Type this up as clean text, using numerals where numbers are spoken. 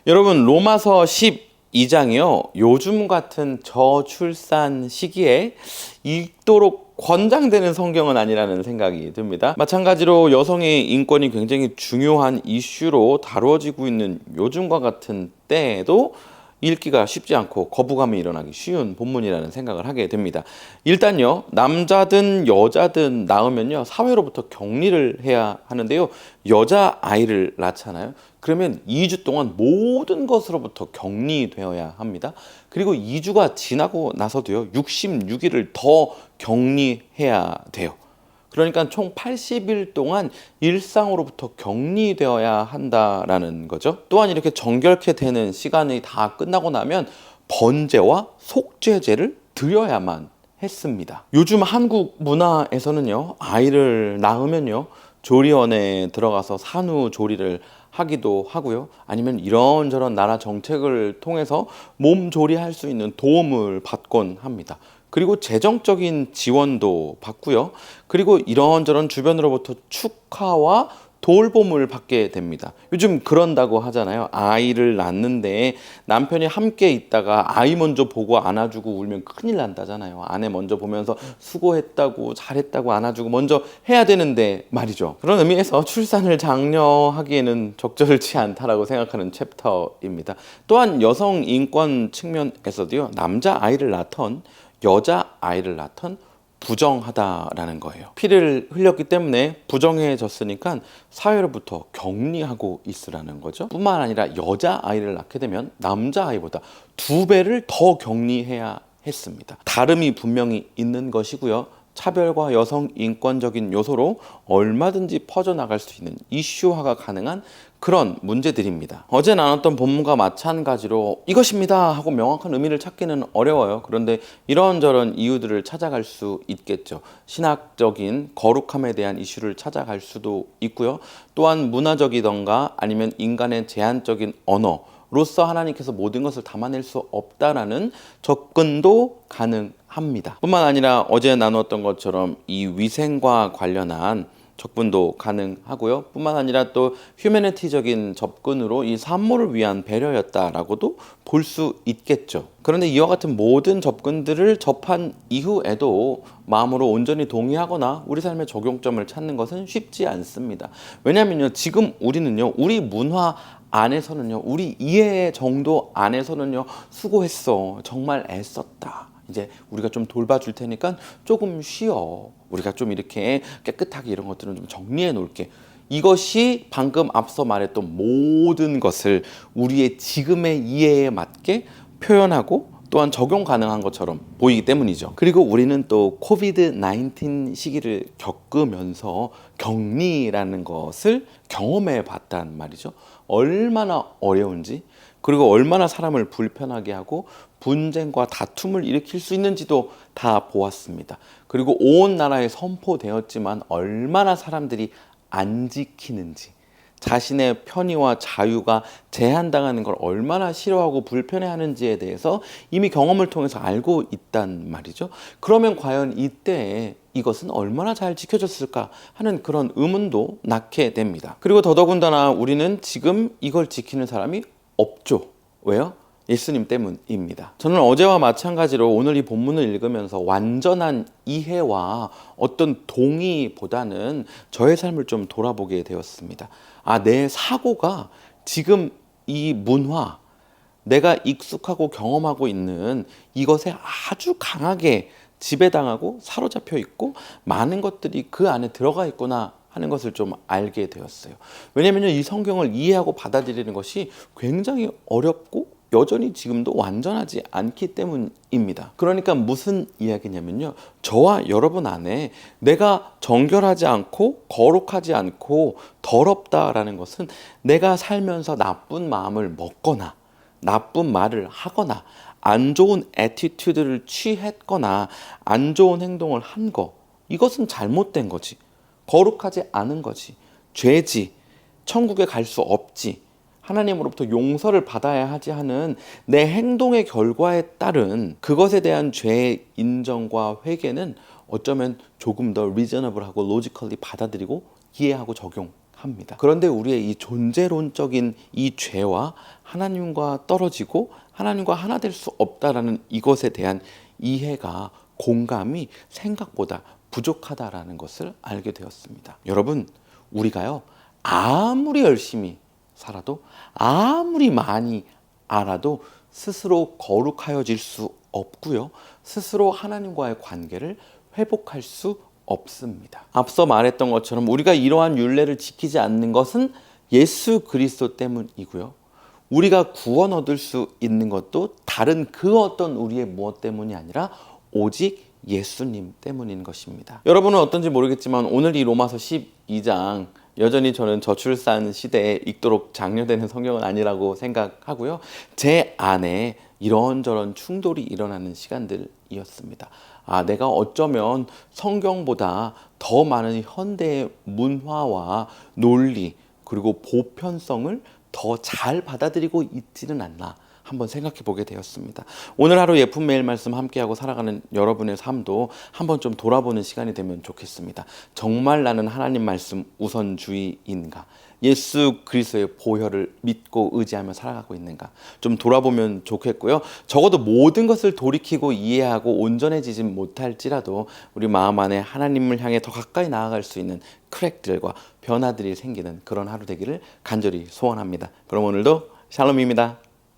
여러분, 로마서 12장이요. 요즘 같은 저출산 시기에 읽도록 권장되는 성경은 아니라는 생각이 듭니다. 마찬가지로 여성의 인권이 굉장히 중요한 이슈로 다루어지고 있는 요즘과 같은 때에도 읽기가 쉽지 않고 거부감이 일어나기 쉬운 본문이라는 생각을 하게 됩니다. 일단요, 남자든 여자든 낳으면요, 사회로부터 격리를 해야 하는데요, 여자아이를 낳잖아요. 그러면 2주 동안 모든 것으로부터 격리되어야 합니다. 그리고 2주가 지나고 나서도요, 66일을 더 격리해야 돼요. 그러니까 총 80일 동안 일상으로부터 격리되어야 한다라는 거죠. 또한 이렇게 정결케 되는 시간이 다 끝나고 나면 번제와 속죄제를 드려야만 했습니다. 요즘 한국 문화에서는요, 아이를 낳으면요, 조리원에 들어가서 산후조리를 하기도 하고요. 아니면 이런저런 나라 정책을 통해서 몸조리할 수 있는 도움을 받곤 합니다. 그리고 재정적인 지원도 받고요. 그리고 이런저런 주변으로부터 축하와 돌봄을 받게 됩니다. 요즘 그런다고 하잖아요. 아이를 낳는데 남편이 함께 있다가 아이 먼저 보고 안아주고 울면 큰일 난다잖아요. 아내 먼저 보면서 수고했다고 잘했다고 안아주고 먼저 해야 되는데 말이죠. 그런 의미에서 출산을 장려하기에는 적절치 않다라고 생각하는 챕터입니다. 또한 여성 인권 측면에서도요. 남자 아이를 낳던 여자 아이를 낳던 부정하다라는 거예요. 피를 흘렸기 때문에 부정해졌으니까 사회로부터 격리하고 있으라는 거죠. 뿐만 아니라 여자 아이를 낳게 되면 남자 아이보다 2배를 더 격리해야 했습니다. 다름이 분명히 있는 것이고요. 차별과 여성 인권적인 요소로 얼마든지 퍼져나갈 수 있는 이슈화가 가능한 그런 문제들입니다. 어제 나눴던 본문과 마찬가지로 이것입니다 하고 명확한 의미를 찾기는 어려워요. 그런데 이런저런 이유들을 찾아갈 수 있겠죠. 신학적인 거룩함에 대한 이슈를 찾아갈 수도 있고요. 또한 문화적이던가 아니면 인간의 제한적인 언어 로서 하나님께서 모든 것을 담아낼 수 없다라는 접근도 가능합니다. 뿐만 아니라 어제 나눴던 것처럼 이 위생과 관련한 접근도 가능하고요. 뿐만 아니라 또 휴머니티적인 접근으로 이 산모를 위한 배려였다라고도 볼 수 있겠죠. 그런데 이와 같은 모든 접근들을 접한 이후에도 마음으로 온전히 동의하거나 우리 삶의 적용점을 찾는 것은 쉽지 않습니다. 왜냐하면요, 지금 우리는요, 우리 문화 안에서는요, 우리 이해 정도 안에서는요, 수고했어, 정말 애썼다, 이제 우리가 좀 돌봐줄 테니까 조금 쉬어, 우리가 좀 이렇게 깨끗하게 이런 것들은 좀 정리해 놓을게. 이것이 방금 앞서 말했던 모든 것을 우리의 지금의 이해에 맞게 표현하고 또한 적용 가능한 것처럼 보이기 때문이죠. 그리고 우리는 또 코비드 19 시기를 겪으면서 격리라는 것을 경험해 봤단 말이죠. 얼마나 어려운지, 그리고 얼마나 사람을 불편하게 하고 분쟁과 다툼을 일으킬 수 있는지도 다 보았습니다. 그리고 온 나라에 선포되었지만 얼마나 사람들이 안 지키는지, 자신의 편의와 자유가 제한당하는 걸 얼마나 싫어하고 불편해하는지에 대해서 이미 경험을 통해서 알고 있단 말이죠. 그러면 과연 이때에 이것은 얼마나 잘 지켜졌을까 하는 그런 의문도 낳게 됩니다. 그리고 더더군다나 우리는 지금 이걸 지키는 사람이 없죠. 왜요? 예수님 때문입니다. 저는 어제와 마찬가지로 오늘 이 본문을 읽으면서 완전한 이해와 어떤 동의보다는 저의 삶을 좀 돌아보게 되었습니다. 내 사고가 지금 이 문화, 내가 익숙하고 경험하고 있는 이것에 아주 강하게 지배당하고 사로잡혀 있고 많은 것들이 그 안에 들어가 있구나 하는 것을 좀 알게 되었어요. 왜냐하면 이 성경을 이해하고 받아들이는 것이 굉장히 어렵고 여전히 지금도 완전하지 않기 때문입니다. 그러니까 무슨 이야기냐면요, 저와 여러분 안에 내가 정결하지 않고 거룩하지 않고 더럽다라는 것은 내가 살면서 나쁜 마음을 먹거나 나쁜 말을 하거나 안 좋은 애티튜드를 취했거나 안 좋은 행동을 한 거, 이것은 잘못된 거지, 거룩하지 않은 거지, 죄지, 천국에 갈 수 없지, 하나님으로부터 용서를 받아야 하지 하는 내 행동의 결과에 따른 그것에 대한 죄의 인정과 회개는 어쩌면 조금 더 리저너블하고 로지컬리 받아들이고 이해하고 적용 합니다. 그런데 우리의 이 존재론적인 이 죄와 하나님과 떨어지고 하나님과 하나 될 수 없다라는 이것에 대한 이해가 공감이 생각보다 부족하다라는 것을 알게 되었습니다. 여러분, 우리가요 아무리 열심히 살아도 아무리 많이 알아도 스스로 거룩하여질 수 없고요. 스스로 하나님과의 관계를 회복할 수 없습니다. 앞서 말했던 것처럼 우리가 이러한 율례를 지키지 않는 것은 예수 그리스도 때문이고요. 우리가 구원 얻을 수 있는 것도 다른 그 어떤 우리의 무엇 때문이 아니라 오직 예수님 때문인 것입니다. 여러분은 어떤지 모르겠지만 오늘 이 로마서 12장 여전히 저는 저출산 시대에 읽도록 장려되는 성경은 아니라고 생각하고요. 제 안에 이런저런 충돌이 일어나는 시간들이었습니다. 내가 어쩌면 성경보다 더 많은 현대의 문화와 논리 그리고 보편성을 더 잘 받아들이고 있지는 않나 한번 생각해 보게 되었습니다. 오늘 하루 예쁜 매일 말씀 함께하고 살아가는 여러분의 삶도 한번 좀 돌아보는 시간이 되면 좋겠습니다. 정말 나는 하나님 말씀 우선주의인가? 예수 그리스도의 보혈을 믿고 의지하며 살아가고 있는가? 좀 돌아보면 좋겠고요. 적어도 모든 것을 돌이키고 이해하고 온전해지진 못할지라도 우리 마음 안에 하나님을 향해 더 가까이 나아갈 수 있는 크랙들과 변화들이 생기는 그런 하루 되기를 간절히 소원합니다. 그럼 오늘도 샬롬입니다.